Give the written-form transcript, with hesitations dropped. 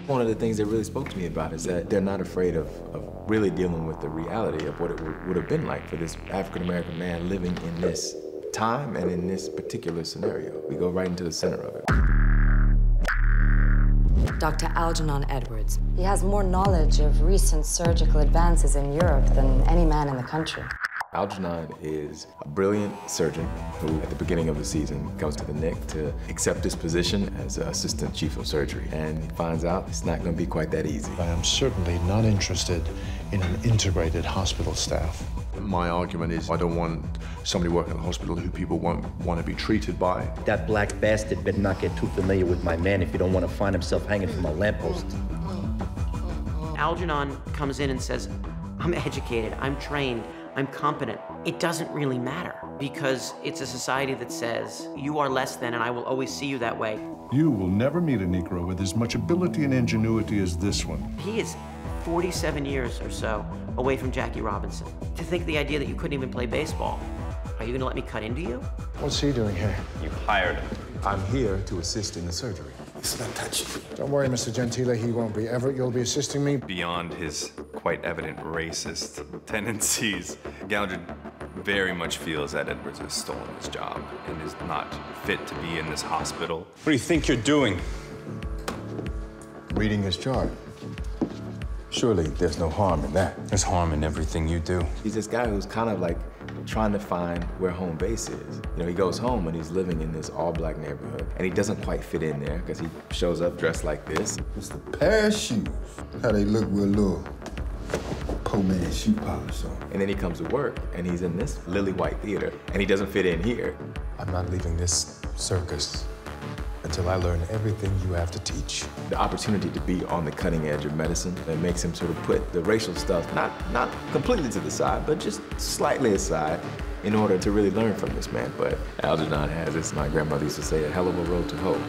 One of the things that really spoke to me about is that they're not afraid of really dealing with the reality of what it would have been like for this African-American man living in this time and in this particular scenario. We go right into the center of it. Dr. Algernon Edwards. He has more knowledge of recent surgical advances in Europe than any man in the country. Algernon is a brilliant surgeon who, at the beginning of the season, comes to the Knick to accept his position as assistant chief of surgery. And he finds out it's not going to be quite that easy. I am certainly not interested in an integrated hospital staff. My argument is I don't want somebody working in the hospital who people won't want to be treated by. That black bastard better not get too familiar with my man if he don't want to find himself hanging from a lamppost. Algernon comes in and says, I'm educated, I'm trained, I'm competent. It doesn't really matter because it's a society that says you are less than and I will always see you that way. You will never meet a Negro with as much ability and ingenuity as this one. He is 47 years or so away from Jackie Robinson. To think the idea that you couldn't even play baseball. Are you gonna let me cut into you? What's he doing here? You hired him. I'm here to assist in the surgery. It's not touchy. Don't worry, Mr. Gentile, he won't be. Everett, you'll be assisting me. Beyond his quite evident racist tendencies, Gallagher very much feels that Edwards has stolen his job and is not fit to be in this hospital. What do you think you're doing? Reading his chart. Surely there's no harm in that. There's harm in everything you do. He's this guy who's kind of like trying to find where home base is. You know, he goes home and he's living in this all-black neighborhood, and he doesn't quite fit in there because he shows up dressed like this. It's the pair of shoes. How they look with a little poor man's shoe polish on. And then he comes to work, and he's in this lily white theater, and he doesn't fit in here. I'm not leaving this circus until I learn everything you have to teach. The opportunity to be on the cutting edge of medicine that makes him sort of put the racial stuff, not completely to the side, but just slightly aside in order to really learn from this man. But Algernon has, as my grandmother used to say, a hell of a road to hoe.